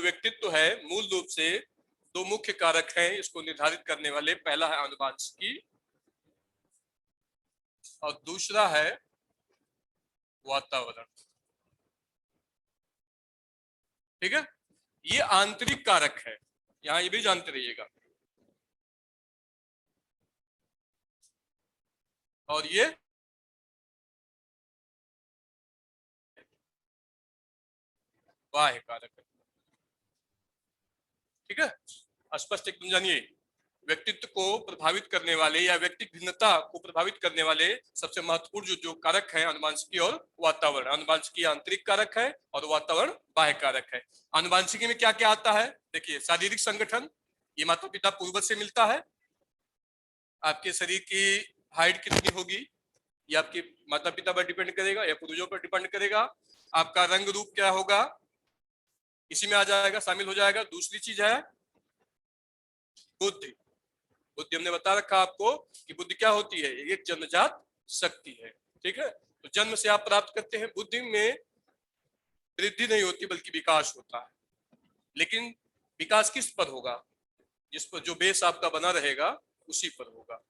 व्यक्तित्व है मूल रूप से दो मुख्य कारक हैं इसको निर्धारित करने वाले। पहला है आनुवंशिकी और दूसरा है वातावरण। ठीक है, ये आंतरिक कारक है, यहां ये भी जानते रहिएगा। और ये बाह्य कारक है। ठीक है, स्पष्ट एकदम जानिए। व्यक्तित्व को प्रभावित करने वाले या व्यक्तिगत भिन्नता को प्रभावित करने वाले सबसे महत्वपूर्ण जो कारक है आनुवंशिकी और वातावरण। आनुवंशिकी आंतरिक कारक है और वातावरण बाह्य कारक है। आनुवंशिकी में क्या क्या आता है? देखिए, शारीरिक संगठन, ये माता पिता पूर्वज से मिलता है। आपके शरीर की हाइट कितनी होगी ये आपके माता पिता पर डिपेंड करेगा या पूर्वजों पर डिपेंड करेगा। आपका रंग रूप क्या होगा इसी में आ जाएगा, शामिल हो जाएगा। दूसरी चीज है बुद्धि। बुद्धि हमने बता रखा आपको कि बुद्धि क्या होती है, एक जन्मजात शक्ति है। ठीक है, तो जन्म से आप प्राप्त करते हैं। बुद्धि में वृद्धि नहीं होती बल्कि विकास होता है। लेकिन विकास किस पर होगा? जिस पर जो बेस आपका बना रहेगा उसी पर होगा।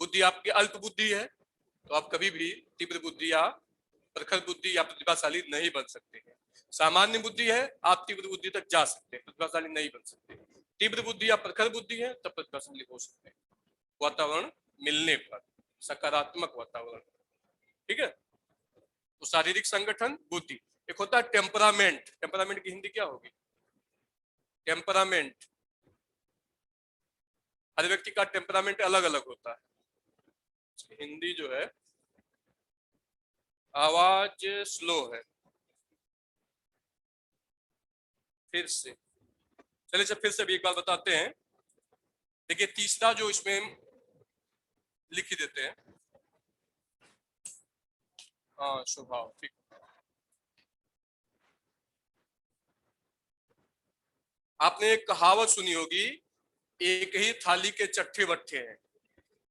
बुद्धि आपकी अल्प बुद्धि है तो आप कभी भी तीव्र बुद्धि या प्रखर बुद्धि या प्रतिभाशाली नहीं बन सकते हैं। सामान्य बुद्धि है, आप तीव्र बुद्धि तक जा सकते हैं, प्रतिभाशाली नहीं बन सकते। तीव्र बुद्धि या प्रखर बुद्धि है तब प्रतिभाशाली हो सकते हैं वातावरण मिलने पर, सकारात्मक वातावरण। ठीक है, तो शारीरिक संगठन, बुद्धि। एक होता है टेम्परामेंट। टेम्परामेंट की हिंदी क्या होगी? टेम्परामेंट। हर व्यक्ति का टेम्परामेंट अलग अलग होता है। हिंदी जो है, आवाज स्लो है, फिर से चलिए फिर से भी एक बार बताते हैं। देखिए, तीसरा जो इसमें लिख ही देते हैं, हाँ, स्वभाव। ठीक, आपने एक कहावत सुनी होगी, एक ही थाली के चट्टे बट्टे हैं,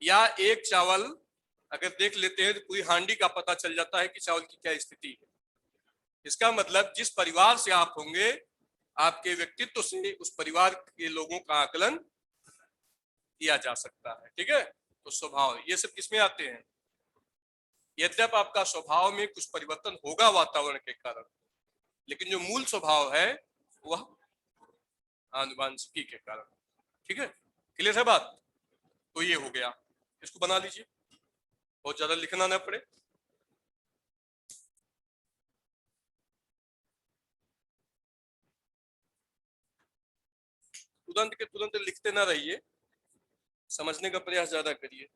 या एक चावल अगर देख लेते हैं तो पूरी हांडी का पता चल जाता है कि चावल की क्या स्थिति है। इसका मतलब जिस परिवार से आप होंगे, आपके व्यक्तित्व से उस परिवार के लोगों का आकलन किया जा सकता है। ठीक है, तो स्वभाव ये सब किसमें आते हैं? यद्यप आपका स्वभाव में कुछ परिवर्तन होगा वातावरण के कारण, लेकिन जो मूल स्वभाव है वह आनुवंशिकी के कारण। ठीक है, क्लियर है बात? तो ये हो गया, इसको बना लीजिए, बहुत ज्यादा लिखना ना पड़े। तुरंत के तुरंत लिखते ना रहिए, समझने का प्रयास ज्यादा करिए।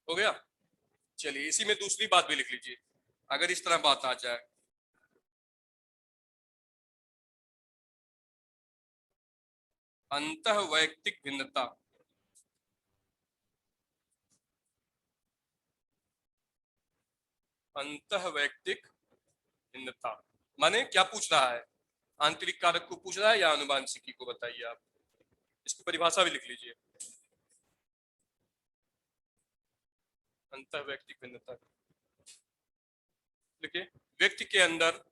हो गया? चलिए, इसी में दूसरी बात भी लिख लीजिए, अगर इस तरह बात आ जाए। अंतः वैयक्तिक भिन्नता। अंतः वैयक्तिक भिन्नता माने क्या पूछ रहा है? आंतरिक कारक को पूछ रहा है या आनुवंशिकी को? बताइए आप, इसकी परिभाषा भी लिख लीजिए। अंतः वैयक्तिक भिन्नता देखिए, व्यक्ति के अंदर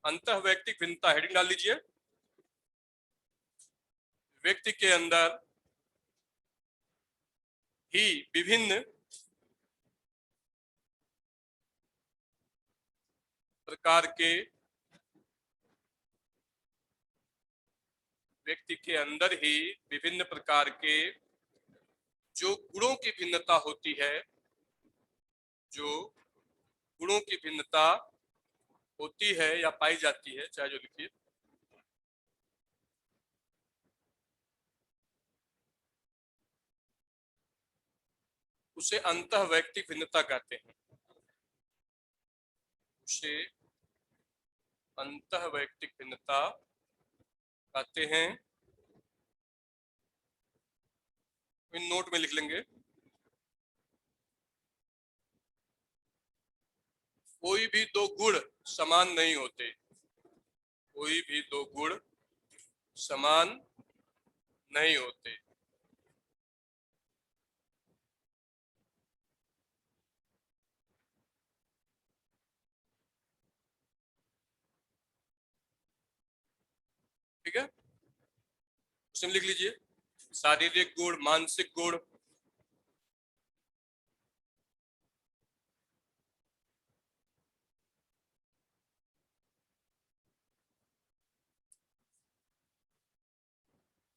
अंतः वैयक्तिक भिन्नता, हेडिंग डाल लीजिए। व्यक्ति के अंदर ही विभिन्न प्रकार के, व्यक्ति के अंदर ही विभिन्न प्रकार के जो गुणों की भिन्नता होती है, जो गुणों की भिन्नता होती है या पाई जाती है, चाहे जो लिखिए, उसे अंतः वैयक्तिक भिन्नता कहते हैं। उसे अंतः वैयक्तिक भिन्नता आते हैं, इन नोट में लिख लेंगे। कोई भी दो गुण समान नहीं होते, कोई भी दो गुण समान नहीं होते। ठीक है, उसमें लिख लीजिए शारीरिक गुण, मानसिक गुण,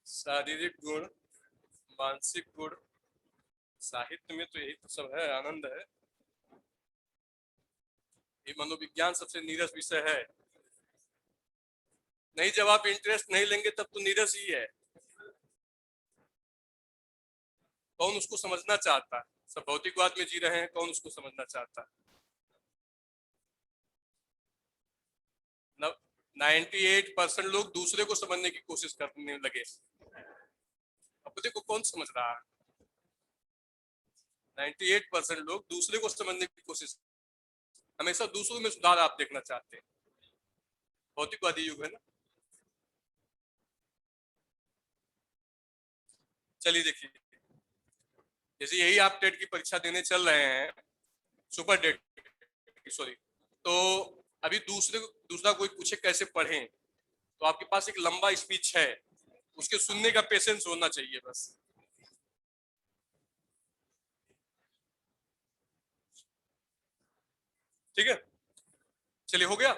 शारीरिक गुण, मानसिक गुण। साहित्य में तो यही तो सब है, आनंद है। ये मनोविज्ञान सबसे नीरस विषय है। नहीं, जब आप इंटरेस्ट नहीं लेंगे तब तो नीरस ही है। कौन उसको समझना चाहता है? सब भौतिकवाद में जी रहे हैं, कौन उसको समझना चाहता है? 98% लोग दूसरे को समझने की कोशिश करने लगे। अपने को कौन समझ रहा है? 98% लोग दूसरे को समझने की कोशिश, हमेशा दूसरों में सुधार आप देखना चाहते हैं। भौतिकवादी युग है ना। चलिए देखिए, जैसे यही आप टेट की परीक्षा देने चल रहे हैं, सुपर टेट, सॉरी, तो अभी दूसरा कोई पूछे कैसे पढ़ें, तो आपके पास एक लंबा स्पीच है, उसके सुनने का पेशेंस होना चाहिए बस। ठीक है, चलिए हो गया।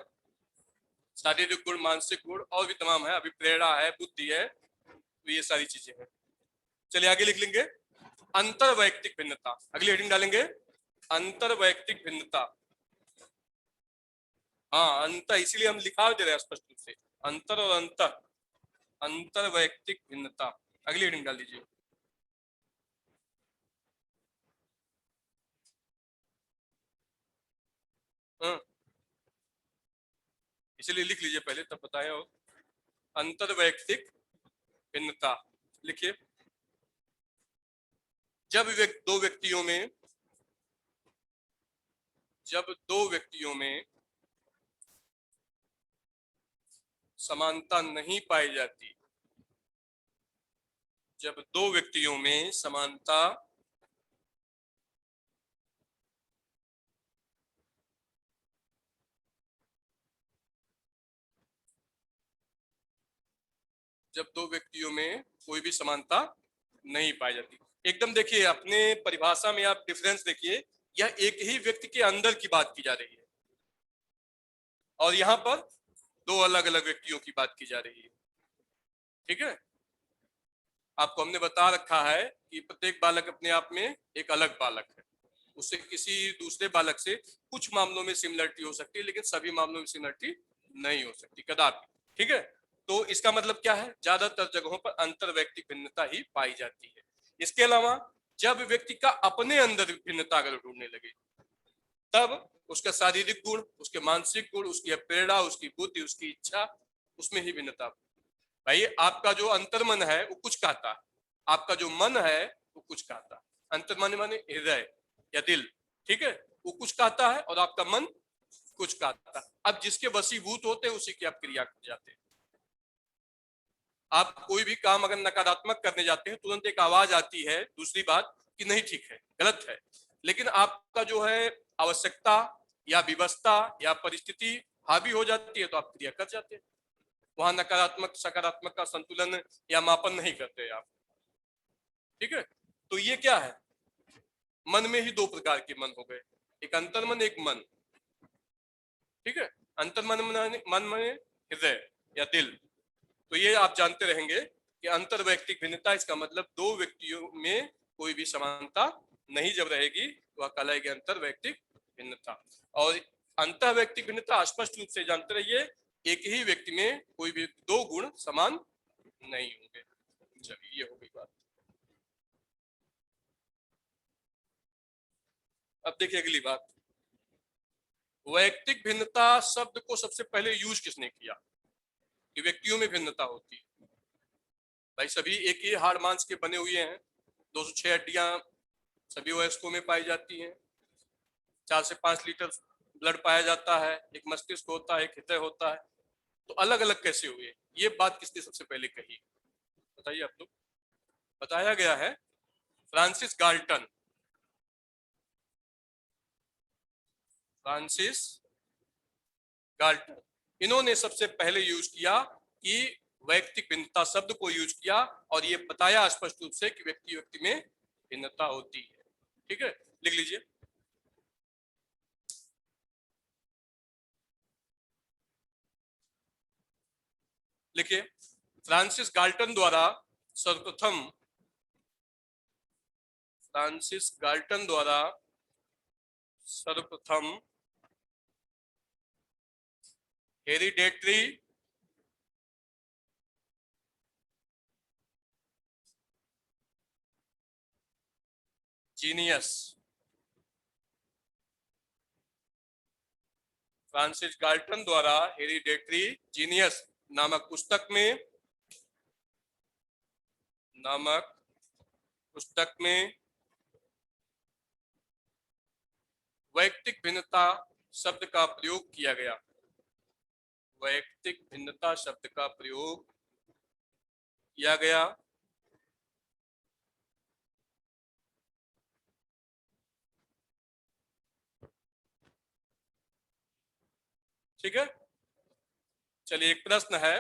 शारीरिक गुण, मानसिक गुण और भी तमाम है, अभी प्रेरणा है, बुद्धि है, तो ये सारी चीजें हैं। चलिए आगे लिख लेंगे अंतर वैयक्तिक भिन्नता, अगली हेडिंग डालेंगे अंतर वैयक्तिक भिन्नता। हाँ, अंतर इसीलिए हम लिखा दे रहे हैं स्पष्ट रूप से, अंतर और अंतर, अंतर वैयक्तिक भिन्नता। अगली हेडिंग डाल दीजिए। हाँ, इसीलिए लिख लीजिए पहले, तब बताएं। और अंतर वैयक्तिक भिन्नता लिखिए। जब दो व्यक्तियों में, जब दो व्यक्तियों में समानता नहीं पाई जाती, जब दो व्यक्तियों में समानता जब दो व्यक्तियों में कोई भी समानता नहीं पाई जाती। एकदम देखिए, अपने परिभाषा में आप डिफरेंस देखिए, यह एक ही व्यक्ति के अंदर की बात की जा रही है, और यहाँ पर दो अलग अलग व्यक्तियों की बात की जा रही है। ठीक है, आपको हमने बता रखा है कि प्रत्येक बालक अपने आप में एक अलग बालक है, उससे किसी दूसरे बालक से कुछ मामलों में सिमिलरिटी हो सकती है, लेकिन सभी मामलों में सिमिलरिटी नहीं हो सकती कदापि। ठीक है, तो इसका मतलब क्या है, ज्यादातर जगहों पर अंतर व्यक्ति भिन्नता ही पाई जाती है। इसके अलावा जब व्यक्ति का अपने अंदर भिन्नता अगर ढूंढने लगे, तब उसका शारीरिक गुण, उसके मानसिक गुण, उसकी प्रेरणा, उसकी बुद्धि, उसकी इच्छा, उसमें ही भिन्नता। भाई, आपका जो अंतर्मन है वो कुछ कहता है, आपका जो मन है वो कुछ कहता है। अंतर्मन माने हृदय या दिल। ठीक है, वो कुछ कहता है और आपका मन कुछ कहता है। अब जिसके वशीभूत होते हैं उसी की आप क्रिया कर जाते हैं। आप कोई भी काम अगर नकारात्मक करने जाते हैं, तुरंत एक आवाज आती है दूसरी बात कि नहीं ठीक है, गलत है, लेकिन आपका जो है आवश्यकता या विवशता या परिस्थिति हावी हो जाती है तो आप क्रिया कर जाते हैं। वहां नकारात्मक सकारात्मक का संतुलन या मापन नहीं करते आप। ठीक है, तो ये क्या है, मन में ही दो प्रकार के मन हो गए, एक अंतर्मन, एक मन। ठीक है, अंतर्मन मन में हृदय या दिल। तो ये आप जानते रहेंगे कि अंतर वैयक्तिक भिन्नता, इसका मतलब दो व्यक्तियों में कोई भी समानता नहीं जब रहेगी, वह कहलाएगी अंतर वैयक्तिक भिन्नता। और अंतर वैयक्तिक भिन्नता स्पष्ट रूप से जानते रहिए, एक ही व्यक्ति में कोई भी दो गुण समान नहीं होंगे। चलिए, ये हो गई बात। अब देखिए अगली बात, वैयक्तिक भिन्नता शब्द को सबसे पहले यूज किसने किया? कि व्यक्तियों में भिन्नता होती है। भाई सभी एक ही हाड़ मांस के बने हुए हैं, 206 हड्डियां सभी वयस्कों में पाई जाती हैं, 4 से 5 लीटर ब्लड पाया जाता है, एक मस्तिष्क होता है, एक हृदय होता है, तो अलग अलग कैसे हुए? ये बात किसने सबसे पहले कही? बताइए आप लोग। बताया गया है फ्रांसिस गाल्टन। फ्रांसिस गाल्टन, इन्होंने सबसे पहले यूज किया कि वैयक्तिक भिन्नता शब्द को यूज किया और ये बताया स्पष्ट रूप से कि व्यक्ति व्यक्ति में भिन्नता होती है। ठीक है, लिख लीजिए। लिखिए, फ्रांसिस गाल्टन द्वारा सर्वप्रथम, फ्रांसिस गाल्टन द्वारा सर्वप्रथम हेरिडेटरी जीनियस, फ्रांसिस गाल्टन द्वारा हेरिडेटरी जीनियस नामक पुस्तक में, वैयक्तिक भिन्नता शब्द का प्रयोग किया गया। वैयक्तिक भिन्नता शब्द का प्रयोग किया गया। ठीक है, चलिए एक प्रश्न है,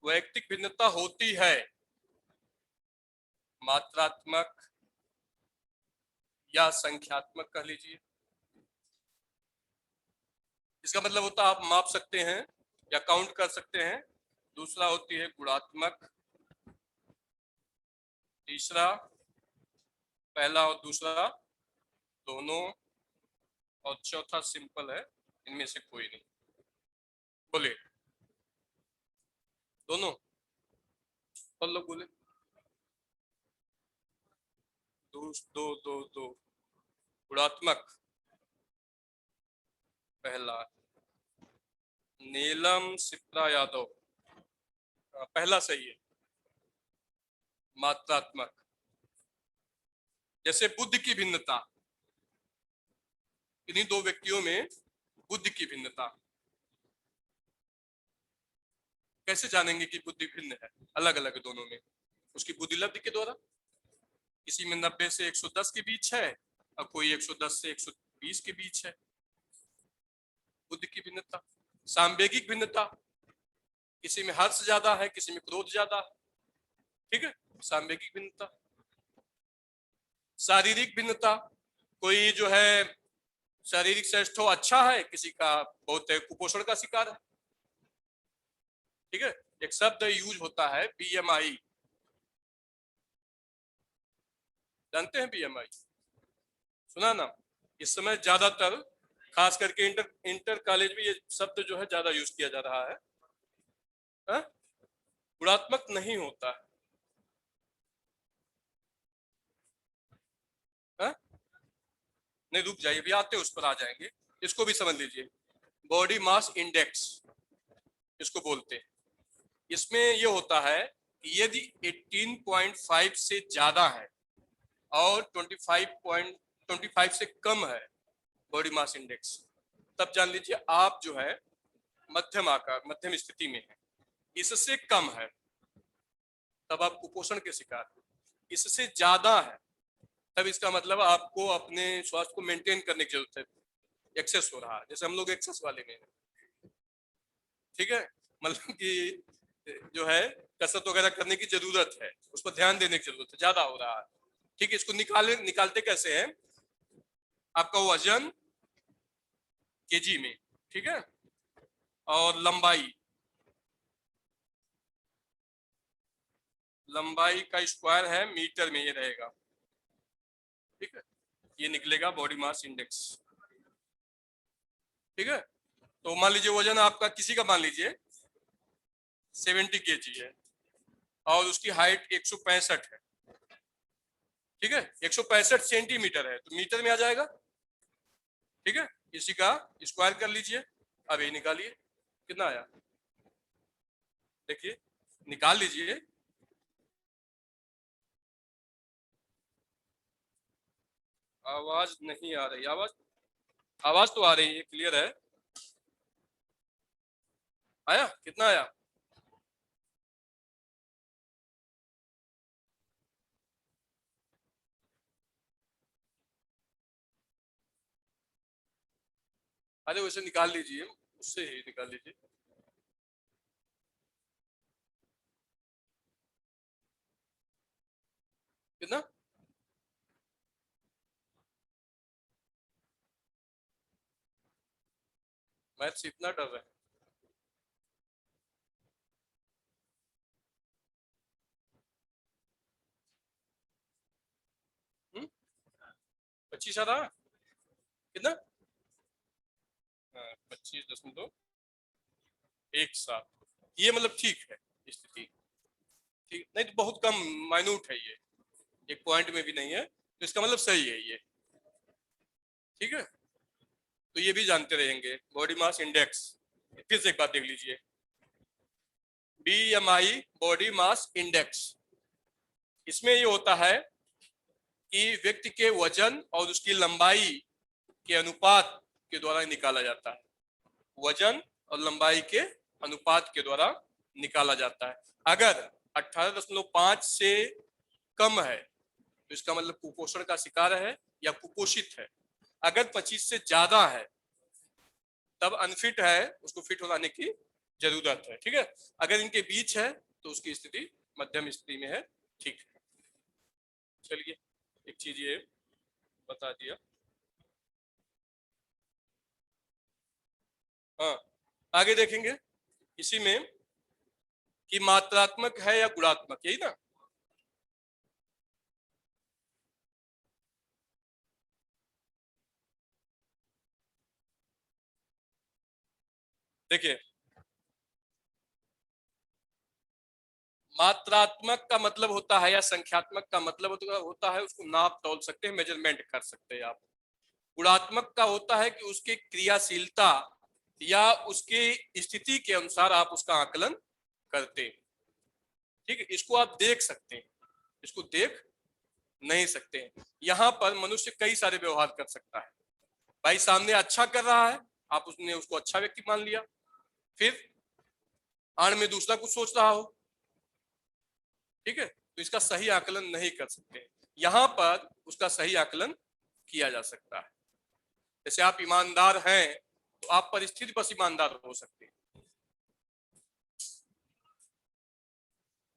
वैयक्तिक भिन्नता होती है मात्रात्मक या संख्यात्मक कह लीजिए। इसका मतलब होता है आप माप सकते हैं या काउंट कर सकते हैं। दूसरा होती है गुणात्मक, तीसरा पहला और दूसरा दोनों, और चौथा सिंपल है, इनमें से कोई नहीं। बोले दोनों, और लोग बोले दो दो दो दो। गुणात्मक पहला, नीलम सिप्रा यादव, पहला सही है। मात्रात्मक, जैसे बुद्धि की भिन्नता, इन्हीं दो व्यक्तियों में बुद्धि की भिन्नता, कैसे जानेंगे कि बुद्धि भिन्न है? अलग अलग है दोनों में, उसकी बुद्धि लब्धि के द्वारा। किसी में 90 से 110 के बीच है और कोई 110 से 120 के बीच है। बुद्धि की भिन्नता। सांवेगिक भिन्नता, किसी में हर्ष ज्यादा है, किसी में क्रोध ज्यादा है। ठीक है, सांवेगिक भिन्नता। शारीरिक भिन्नता, कोई जो है शारीरिक श्रेष्ठ अच्छा है, किसी का बहुत कुपोषण का शिकार है। ठीक है, एक शब्द यूज होता है बीएमआई, जानते हैं बीएमआई? सुना ना? इस समय ज्यादातर खास करके इंटर कॉलेज में ये शब्द जो है ज्यादा यूज किया जा रहा है। गुणात्मक नहीं होता है। हा? नहीं रुक जाइए, अभी आते उस पर आ जाएंगे। इसको भी समझ लीजिए, बॉडी मास इंडेक्स इसको बोलते हैं। इसमें ये होता है कि यदि 18.5 से ज्यादा है और 25 से कम है बॉडी मास इंडेक्स, तब जान लीजिए आप जो है मध्यम आकार, मध्यम स्थिति में है। इससे कम है तब आप कुपोषण के शिकार हैं। इससे ज्यादा है तब इसका मतलब आपको अपने स्वास्थ्य को मेंटेन करने की जरूरत है, एक्सेस हो रहा है, जैसे हम लोग एक्सेस वाले में है। ठीक है, मतलब कि जो है कसरत वगैरह करने की जरूरत है, उस पर ध्यान देने की जरूरत है, ज्यादा हो रहा है। ठीक है, इसको निकालते कैसे हैं? आपका वजन केजी में, ठीक है, और लंबाई का स्क्वायर है मीटर में, ये रहेगा। ठीक है, ये निकलेगा बॉडी मास इंडेक्स। ठीक है, तो मान लीजिए वजन आपका किसी का मान लीजिए 70 केजी है और उसकी हाइट 165 है। ठीक है, 165 सेंटीमीटर है तो मीटर में आ जाएगा। ठीक है, इसी का स्क्वायर कर लीजिए, अब ये निकालिए कितना आया, देखिए निकाल लीजिए। आवाज नहीं आ रही, आवाज आवाज तो आ रही है, क्लियर है। आया कितना आया, अरे वैसे निकाल लीजिए, उससे ही निकाल लीजिए। कितना, मैथ से इतना डर रहे 25 आ रहा, कितना, 25.17, ये मतलब ठीक है स्थिति, ठीक नहीं तो बहुत कम, माइन्यूट है ये, एक पॉइंट में भी नहीं है, तो इसका मतलब सही है ये, ठीक है। तो ये भी जानते रहेंगे, बॉडी मास इंडेक्स, फिर से एक बात देख लीजिए, BMI बॉडी मास इंडेक्स, इसमें ये होता है कि व्यक्ति के वजन और उसकी लंबाई के अनुपात के द्वारा निकाला जाता है, वजन और लंबाई के अनुपात के द्वारा निकाला जाता है। अगर 18.5 से कम है तो इसका मतलब कुपोषण का शिकार है या कुपोषित है। अगर 25 से ज्यादा है तब अनफिट है, उसको फिट होने की जरूरत है, ठीक है। अगर इनके बीच है तो उसकी स्थिति मध्यम स्थिति में है, ठीक है। चलिए एक चीज ये बता दिया। हाँ, आगे देखेंगे इसी में कि मात्रात्मक है या गुणात्मक, यही ना। देखिए मात्रात्मक का मतलब होता है या संख्यात्मक का मतलब होता है उसको नाप तौल सकते हैं, मेजरमेंट कर सकते हैं आप। गुणात्मक का होता है कि उसकी क्रियाशीलता या उसकी स्थिति के अनुसार आप उसका आकलन करते हैं, ठीक है। इसको आप देख सकते हैं, इसको देख नहीं सकते हैं। यहाँ पर मनुष्य कई सारे व्यवहार कर सकता है, भाई सामने अच्छा कर रहा है, आप उसने उसको अच्छा व्यक्ति मान लिया, फिर आड़ में दूसरा कुछ सोच रहा हो, ठीक है, तो इसका सही आकलन नहीं कर सकते। यहाँ पर उसका सही आकलन किया जा सकता है। जैसे आप ईमानदार हैं तो आप परिस्थिति बस ईमानदार हो सकते हैं,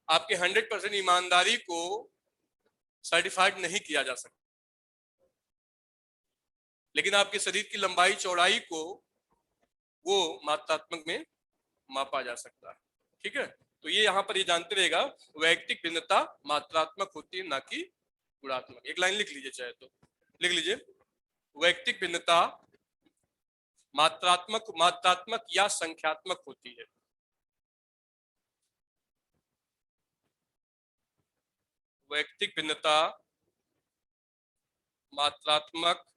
आपके 100% ईमानदारी को सर्टिफाइड नहीं किया जा सकता, लेकिन आपके शरीर की लंबाई चौड़ाई को वो मात्रात्मक में मापा जा सकता है, ठीक है। तो ये यहाँ पर ये जानते रहेगा, वैयक्तिक भिन्नता मात्रात्मक होती है ना कि गुणात्मक। एक लाइन लिख लीजिए चाहे तो, लिख लीजिए, वैयक्तिक भिन्नता मात्रात्मक मात्रात्मक या संख्यात्मक होती है। वैयक्तिक भिन्नता मात्रात्मक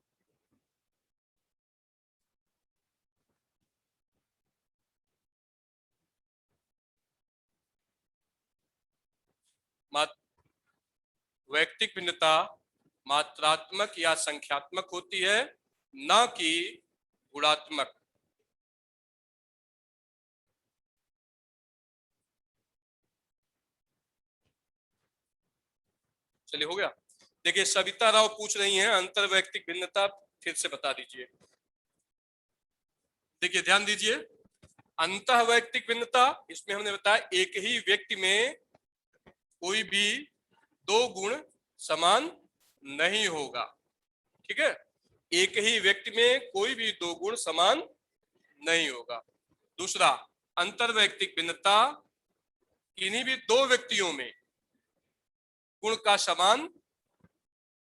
वैयक्तिक भिन्नता मात्रात्मक या संख्यात्मक होती है, ना कि गुणात्मक। चलिए हो गया। देखिए सविता राव पूछ रही हैं अंतर वैयक्तिक भिन्नता, फिर से बता दीजिए। देखिए ध्यान दीजिए, अंतः वैयक्तिक भिन्नता, इसमें हमने बताया एक ही व्यक्ति में कोई भी दो गुण समान नहीं होगा, ठीक है। एक ही व्यक्ति में कोई भी दो गुण समान नहीं होगा। दूसरा, अंतर वैयक्तिक भिन्नता, किन्हीं भी दो व्यक्तियों में गुण का समान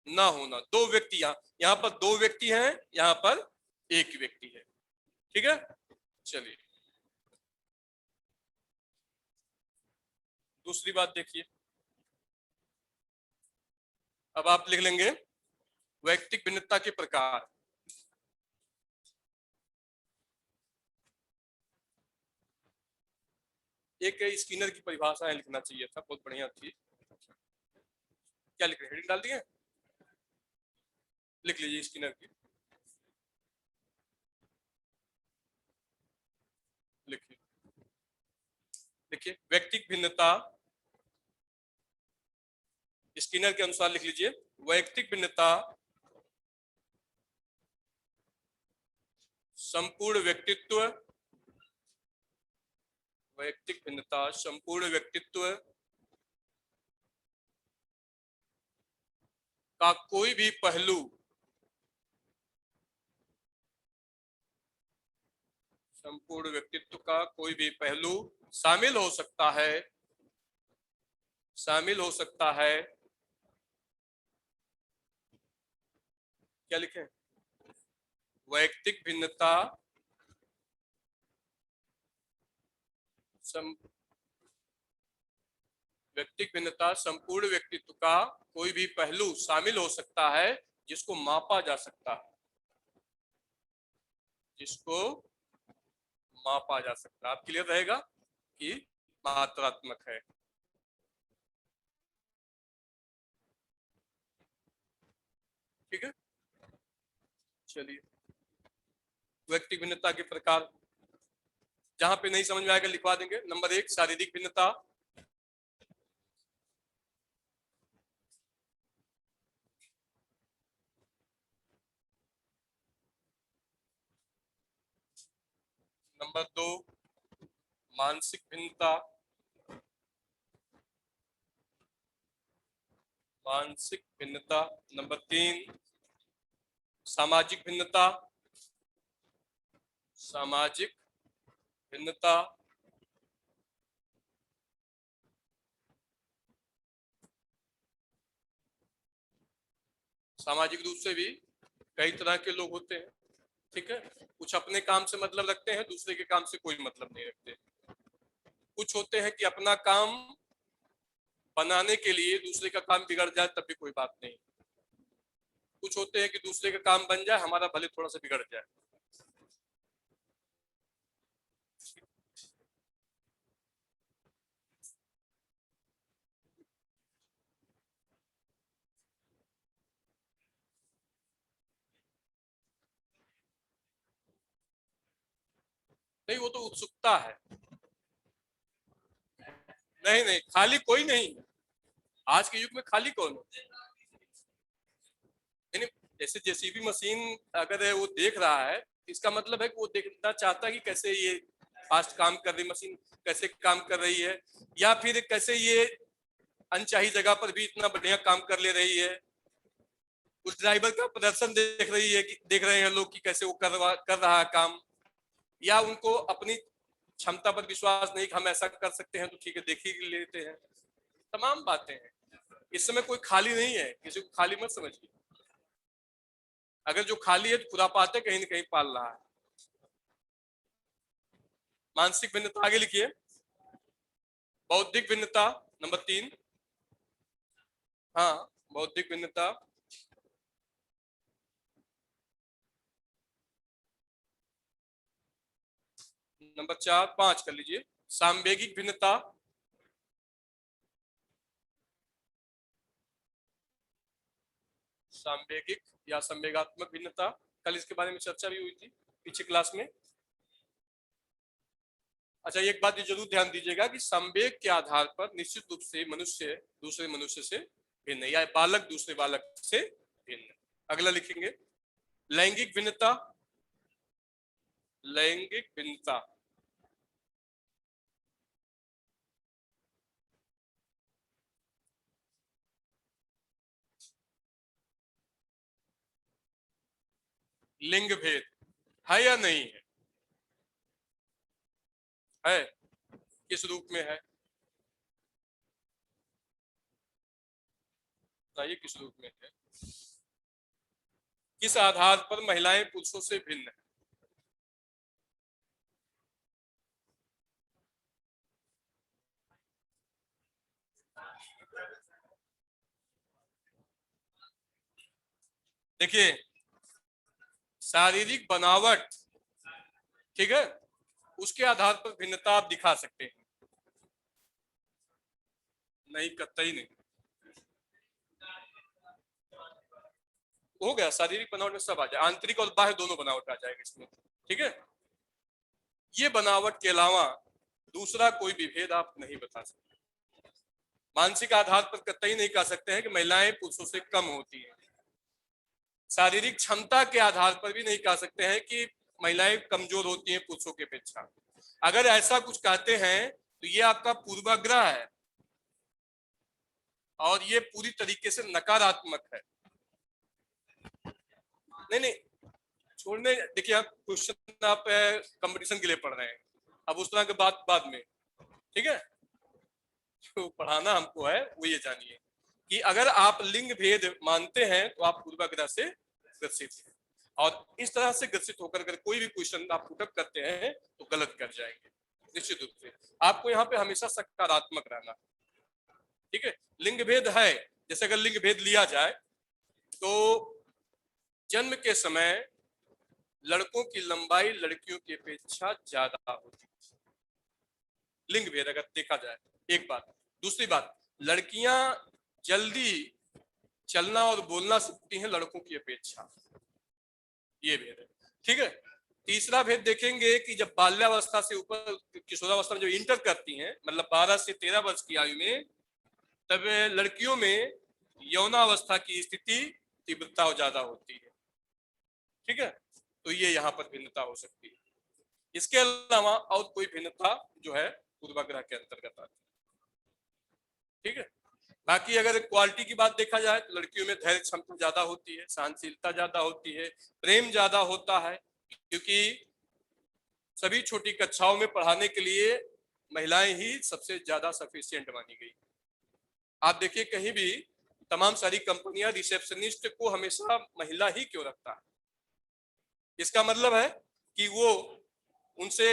ना होना। दो व्यक्ति, यहाँ पर दो व्यक्ति हैं, यहाँ पर एक व्यक्ति है, ठीक है। चलिए दूसरी बात देखिए, अब आप लिख लेंगे वैयक्तिक भिन्नता के प्रकार। एक स्किनर की परिभाषा लिखना चाहिए था, बहुत बढ़िया थी। क्या लिख रहे हैं, हेडिंग डाल दिए, लिख लीजिए स्किनर की, लिखिए देखिए व्यक्तिक भिन्नता, स्किनर के अनुसार लिख लीजिए वैयक्तिक भिन्नता संपूर्ण व्यक्तित्व, वैयक्तिक भिन्नता संपूर्ण व्यक्तित्व का कोई भी पहलू संपूर्ण व्यक्तित्व का कोई भी पहलू शामिल हो सकता है, शामिल हो सकता है, क्या लिखें, वैयक्तिक भिन्नता व्यक्तिक भिन्नता संपूर्ण व्यक्तित्व का कोई भी पहलू शामिल हो सकता है जिसको मापा जा सकता है, जिसको मापा जा सकता है। आप क्लियर रहेगा कि मात्रात्मक है। ठीक है, चलिए व्यक्तिक भिन्नता के प्रकार, जहां पे नहीं समझ में आएगा लिखवा देंगे। नंबर 1 शारीरिक भिन्नता, नंबर 2 मानसिक भिन्नता, मानसिक भिन्नता, नंबर 3 सामाजिक भिन्नता, सामाजिक भिन्नता, सामाजिक रूप से भी कई तरह के लोग होते हैं। ठीक है, कुछ अपने काम से मतलब रखते हैं, दूसरे के काम से कोई मतलब नहीं रखते। कुछ होते हैं कि अपना काम बनाने के लिए दूसरे का काम बिगड़ जाए तब भी कोई बात नहीं। कुछ होते हैं कि दूसरे का काम बन जाए, हमारा भले थोड़ा सा बिगड़ जाए। नहीं, वो तो उत्सुकता है। नहीं नहीं, खाली कोई नहीं, आज के युग में खाली कौन है। यानी जैसे जेसीबी मशीन अगर है वो देख रहा है, इसका मतलब है कि वो देखना चाहता है कि कैसे ये फास्ट काम कर रही मशीन, कैसे काम कर रही है, या फिर कैसे ये अनचाही जगह पर भी इतना बढ़िया काम कर ले रही है। उस ड्राइवर का प्रदर्शन देख रही है कि देख रहे हैं लोग कि कैसे वो कर रहा है काम, या उनको अपनी क्षमता पर विश्वास नहीं कि हम ऐसा कर सकते हैं तो ठीक है देख ही लेते हैं। तमाम बातें हैं, इस समय कोई खाली नहीं है, किसी को खाली मत समझिए। अगर जो खाली है तो खुरापाते कहीं ना कहीं पाल रहा है। मानसिक भिन्नता आगे लिखिए, बौद्धिक भिन्नता नंबर 3, हाँ बौद्धिक भिन्नता, नंबर 4 5 कर लीजिए, सांवेगिक भिन्नता, सांवेगिक या संवेगात्मक भिन्नता, कल इसके बारे में चर्चा भी हुई थी पीछे क्लास में। अच्छा, एक बात ये जरूर ध्यान दीजिएगा कि संवेग के आधार पर निश्चित रूप से मनुष्य दूसरे मनुष्य से भिन्न है, या बालक दूसरे बालक से भिन्न है। अगला लिखेंगे लैंगिक भिन्नता, लैंगिक भिन्नता, लिंग भेद है या नहीं है, है किस रूप में है, बताइए किस रूप में है, किस आधार पर महिलाएं पुरुषों से भिन्न है। देखिए शारीरिक बनावट, ठीक है, उसके आधार पर भिन्नता आप दिखा सकते हैं। नहीं, कतई नहीं। हो गया, शारीरिक बनावट में सब आ जाए, आंतरिक और बाह्य दोनों बनावट आ जाएगा इसमें। ठीक है, ये बनावट के अलावा दूसरा कोई विभेद आप नहीं बता सकते। मानसिक आधार पर कतई नहीं कह सकते हैं कि महिलाएं पुरुषों से कम होती हैं। शारीरिक क्षमता के आधार पर भी नहीं कह सकते हैं कि महिलाएं कमजोर होती हैं पुरुषों की अपेक्षा। अगर ऐसा कुछ कहते हैं तो ये आपका पूर्वाग्रह है और ये पूरी तरीके से नकारात्मक है। नहीं नहीं, छोड़ने, देखिए आप क्वेश्चन आप कंपटीशन के लिए पढ़ रहे हैं, अब उस तरह की बात बाद में। ठीक है, जो पढ़ाना हमको है वो ये जानिए कि अगर आप लिंग भेद मानते हैं तो आप पूर्वाग्रह से ग्रसित हैं, और इस तरह से ग्रसित होकर अगर कोई भी क्वेश्चन आप पुटअप करते हैं तो गलत कर जाएंगे। निश्चित रूप से आपको यहाँ पे हमेशा सकारात्मक रहना। ठीक है, लिंग भेद है, जैसे अगर लिंग भेद लिया जाए तो जन्म के समय लड़कों की लंबाई लड़कियों की अपेक्षा ज्यादा होती है, लिंग भेद अगर देखा जाए। एक बात, दूसरी बात, लड़कियां जल्दी चलना और बोलना सीखती हैं लड़कों की अपेक्षा, ये भेद है। ठीक है, तीसरा भेद देखेंगे कि जब बाल्यावस्था से ऊपर किशोरावस्था में जो इंटर करती हैं, मतलब 12 से 13 वर्ष की आयु में, तब लड़कियों में यौनावस्था की स्थिति तीव्रता ज्यादा होती है। ठीक है, तो ये यहाँ पर भिन्नता हो सकती है। इसके अलावा और कोई भिन्नता जो है पूर्वाग्रह के अंतर्गत आती है। ठीक है, बाकी अगर क्वालिटी की बात देखा जाए तो लड़कियों में धैर्य क्षमता ज्यादा होती है, सहनशीलता ज्यादा होती है, प्रेम ज्यादा होता है, क्योंकि सभी छोटी कक्षाओं में पढ़ाने के लिए महिलाएं ही सबसे ज्यादा सफिशिएंट मानी गई। आप देखिए कहीं भी तमाम सारी कंपनियां रिसेप्शनिस्ट को हमेशा महिला ही क्यों रखता है, इसका मतलब है कि वो उनसे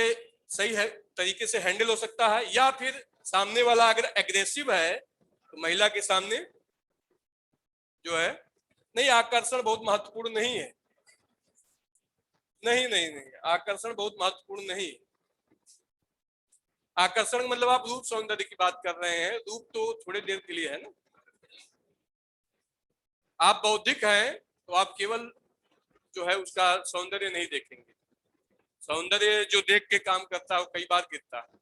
सही है तरीके से हैंडल हो सकता है, या फिर सामने वाला अगर एग्रेसिव है तो महिला के सामने जो है, नहीं, आकर्षण बहुत महत्वपूर्ण नहीं है। नहीं नहीं नहीं, आकर्षण बहुत महत्वपूर्ण नहीं है। आकर्षण मतलब आप रूप सौंदर्य की बात कर रहे हैं, रूप तो थोड़ी देर के लिए है ना। आप बौद्धिक हैं तो आप केवल जो है उसका सौंदर्य नहीं देखेंगे, सौंदर्य जो देख के काम करता है वो कई बार गिरता है।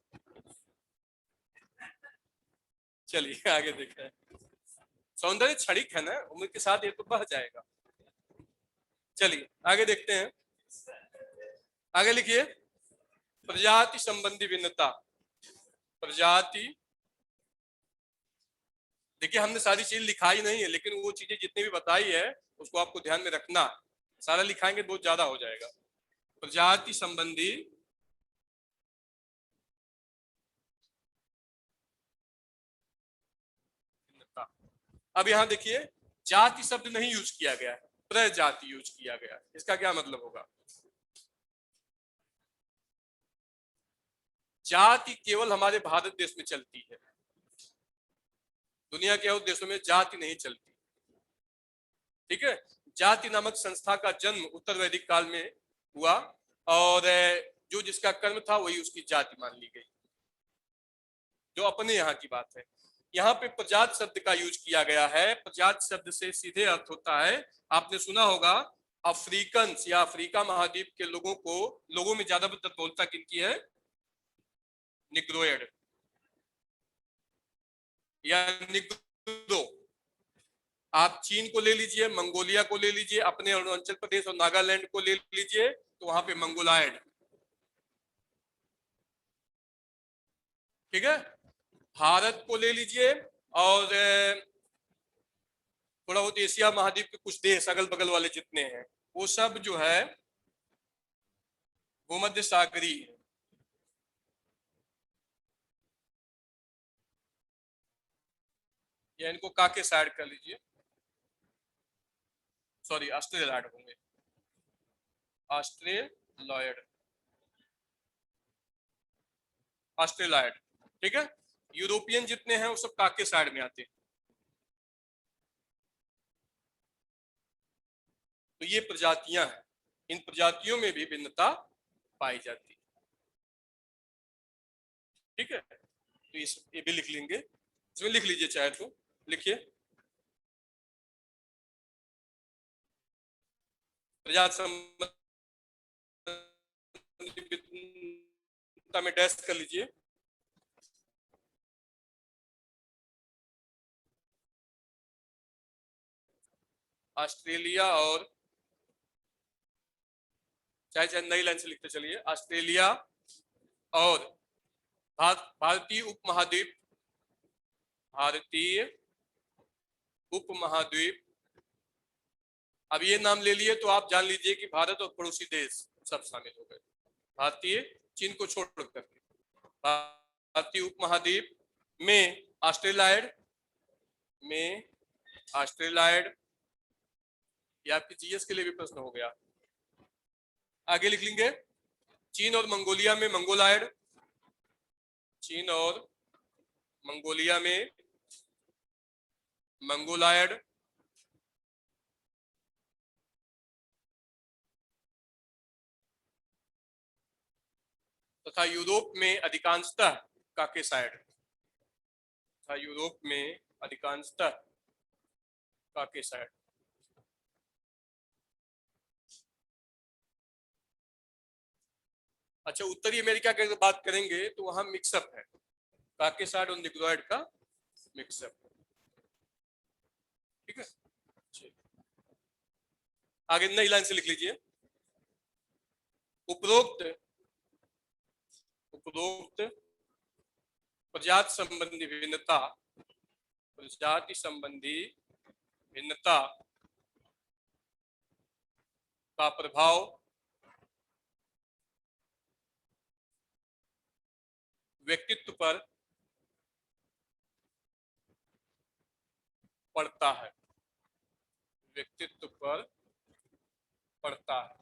चलिए आगे देखते हैं। सौंदर्य क्षणिक है ना, उम्र के साथ ये तो बढ़ जाएगा। चलिए आगे देखते हैं, आगे लिखिए, प्रजाति संबंधी भिन्नता। प्रजाति, देखिए हमने सारी चीज लिखाई नहीं है, लेकिन वो चीजें जितनी भी बताई है उसको आपको ध्यान में रखना। सारा लिखाएंगे बहुत ज्यादा हो जाएगा। प्रजाति संबंधी भिन्नता। अब यहाँ देखिए, जाति शब्द नहीं यूज किया गया है, प्रजाति यूज किया गया है। इसका क्या मतलब होगा? जाति केवल हमारे भारत देश में चलती है, दुनिया के और देशों में जाति नहीं चलती। ठीक है, जाति नामक संस्था का जन्म उत्तर वैदिक काल में हुआ और जो जिसका कर्म था वही उसकी जाति मान ली गई, जो अपने यहाँ की बात है। यहाँ पे प्रजात शब्द का यूज किया गया है। प्रजात शब्द से सीधे अर्थ होता है, आपने सुना होगा, अफ्रीकन या अफ्रीका महाद्वीप के लोगों को, लोगों में ज्यादा बहुलता किनकी है? निग्रोइड या निग्रो। आप चीन को ले लीजिए, मंगोलिया को ले लीजिए, अपने अरुणाचल प्रदेश और नागालैंड को ले लीजिए, तो वहां पे मंगोलायड। ठीक है, भारत को ले लीजिए और थोड़ा बहुत एशिया महाद्वीप के कुछ देश अगल बगल वाले जितने हैं वो सब जो है भूमध्य सागरी है। या इनको काके साइड कर लीजिए, सॉरी ऑस्ट्रेलॉयड होंगे, ऑस्ट्रेलॉयड, ऑस्ट्रेलॉयड। ठीक है, यूरोपियन जितने हैं वो सब काके साइड में आते हैं। तो ये प्रजातियां हैं, इन प्रजातियों में भी भिन्नता पाई जाती है। ठीक है, तो ये भी लिख लेंगे। इसमें लिख लीजिए, चाहे तो लिखिए। प्रजात संबंधी भिन्नता में डैश कर लीजिए। ऑस्ट्रेलिया और, चाहे चाहे नई लाइन से लिखते चलिए, ऑस्ट्रेलिया और भारतीय उपमहाद्वीप, भारतीय उपमहाद्वीप। अब ये नाम ले लिए तो आप जान लीजिए कि भारत और पड़ोसी देश सब शामिल हो गए, भारतीय, चीन को छोड़ करके। भारतीय उपमहाद्वीप में ऑस्ट्रेलाइड, में ऑस्ट्रेलाइड, ये आपके जीएस के लिए भी प्रश्न हो गया। आगे लिख लेंगे, चीन और मंगोलिया में मंगोलायड, चीन और मंगोलिया में मंगोलायड। तथा यूरोप में अधिकांशतः काकेसाइड, तथा यूरोप में अधिकांशतः काकेसाइड। अच्छा, उत्तरी अमेरिका की अगर बात करेंगे तो वहां मिक्सअप है, काकेसाइड और निग्रोइड का मिक्सअप। ठीक है, आगे नई लाइन से लिख लीजिए। उपरोक्त उपरोक्त प्रजाति संबंधी भिन्नता, प्रजाति संबंधी भिन्नता का प्रभाव व्यक्तित्व पर पड़ता है, व्यक्तित्व पर पड़ता है।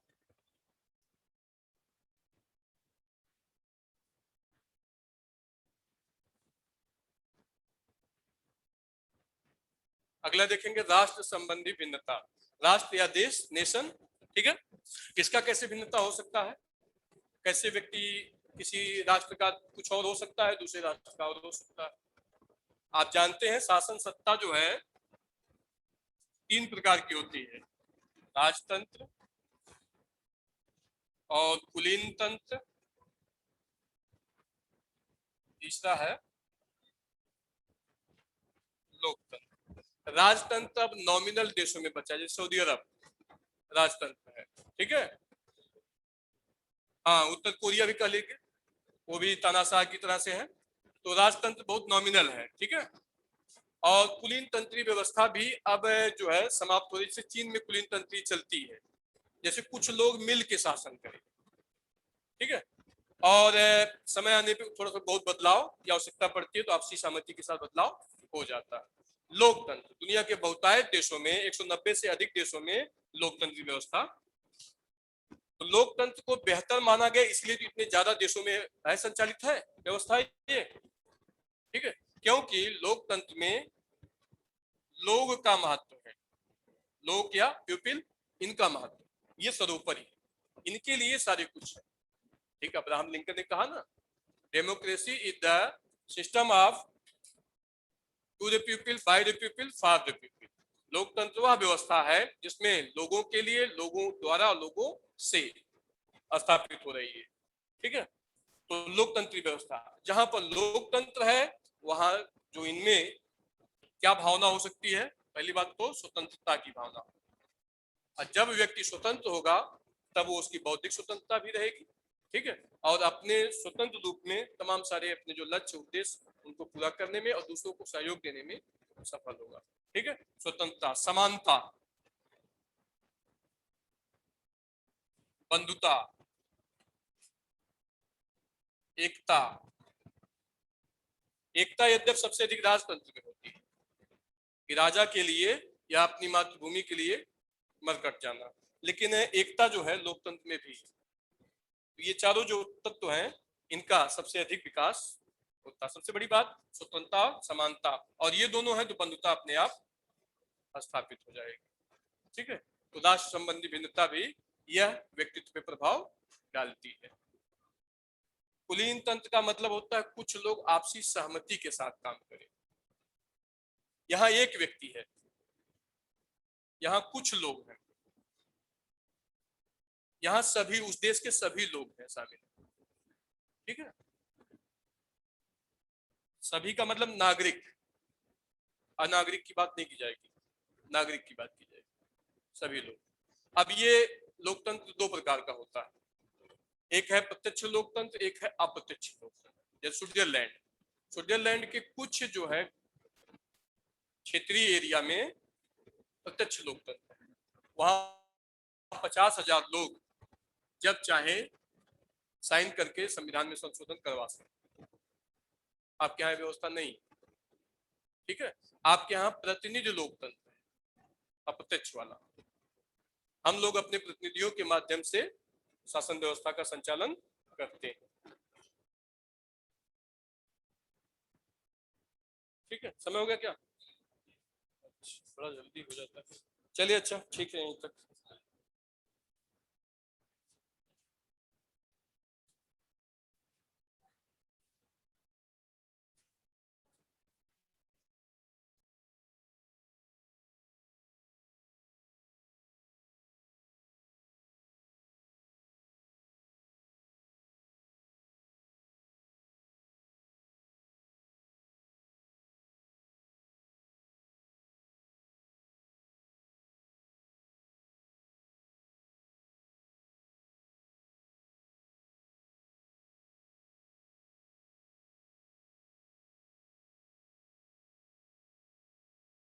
अगला देखेंगे, राष्ट्र संबंधी भिन्नता, राष्ट्र या देश, नेशन। ठीक है, किसका कैसे भिन्नता हो सकता है, कैसे व्यक्ति, किसी राष्ट्र का कुछ और हो सकता है, दूसरे राष्ट्र का और हो सकता है। आप जानते हैं शासन सत्ता जो है 3 प्रकार की होती है, राजतंत्र और कुलीन तंत्र, तीसरा है लोकतंत्र। राजतंत्र अब नॉमिनल देशों में बचा है, जैसे सऊदी अरब राजतंत्र है। ठीक है, हाँ, उत्तर कोरिया भी कह लेंगे, वो भी तानाशाह की तरह से है। तो राजतंत्र बहुत नॉमिनल है। ठीक है, और कुलीन तंत्री व्यवस्था भी अब जो है समाप्त हो रही है। चीन में कुलीन तंत्री चलती है, जैसे कुछ लोग मिल के शासन करें। ठीक है, और समय आने पे थोड़ा सा बहुत बदलाव की आवश्यकता पड़ती है, तो आपसी सहमति के साथ बदलाव हो जाता है। लोकतंत्र, दुनिया के बहुतायत देशों में 190 से अधिक देशों में लोकतंत्री व्यवस्था। तो लोकतंत्र को बेहतर माना गया, इसलिए तो इतने ज्यादा देशों में है संचालित है व्यवस्था ये। ठीक है, क्योंकि लोकतंत्र में लोग का महत्व है, लोग या पीपल, इनका महत्व ये सर्वोपरि है, इनके लिए सारे कुछ है। ठीक, अब्राहम लिंकन ने कहा ना, democracy is the system of to the people, by the people, for the people. लोकतंत्र वह व्यवस्था है जिसमें लोगों के लिए, लोगों द्वारा, लोगों से स्थापित हो रही है। ठीक है, तो लोकतंत्री व्यवस्था, जहां पर लोकतंत्र है वहां जो इनमें क्या भावना हो सकती है, पहली बात तो स्वतंत्रता की भावना। और जब व्यक्ति स्वतंत्र होगा तब वो उसकी बौद्धिक स्वतंत्रता भी रहेगी। ठीक है, और अपने स्वतंत्र रूप में तमाम सारे अपने जो लक्ष्य उद्देश्य उनको पूरा करने में और दूसरों को सहयोग देने में सफल होगा। ठीक है, स्वतंत्रता, समानता, बंधुता, एकता। एकता यद्यप सबसे अधिक राजतंत्र में होती है, कि राजा के लिए या अपनी मातृभूमि के लिए मरकट जाना, लेकिन एकता जो है लोकतंत्र में भी। तो ये चारों जो तत्व हैं इनका सबसे अधिक विकास होता। सबसे बड़ी बात स्वतंत्रता, समानता, और ये दोनों है तो बंधुता अपने आप स्थापित हो जाएगी। ठीक है, तो राष्ट्र संबंधी भिन्नता भी यह व्यक्तित्व पे प्रभाव डालती है। कुलीन तंत्र का मतलब होता है कुछ लोग आपसी सहमति के साथ काम करें। यहाँ एक व्यक्ति है, यहाँ कुछ लोग हैं, यहाँ सभी उस देश के सभी लोग हैं शामिल, ठीक है। सभी का मतलब नागरिक, अनागरिक की बात नहीं की जाएगी, नागरिक की बात की जाएगी, सभी लोग। अब ये लोकतंत्र दो प्रकार का होता है, एक है प्रत्यक्ष लोकतंत्र, एक है अप्रत्यक्ष लोकतंत्र। जैसे स्विट्जरलैंड, स्विट्जरलैंड के कुछ जो है क्षेत्रीय एरिया में प्रत्यक्ष लोकतंत्र है, वहां 50,000 लोग जब चाहे साइन करके संविधान में संशोधन करवा सकते। आपके यहाँ व्यवस्था नहीं, ठीक है। आपके यहाँ प्रतिनिधि लोकतंत्र है, अप्रत्यक्ष वाला। हम लोग अपने प्रतिनिधियों के माध्यम से शासन व्यवस्था का संचालन करते हैं, ठीक है। समय हो गया क्या? अच्छा, बड़ा जल्दी हो जाता है। चलिए, अच्छा ठीक है, यहीं तक।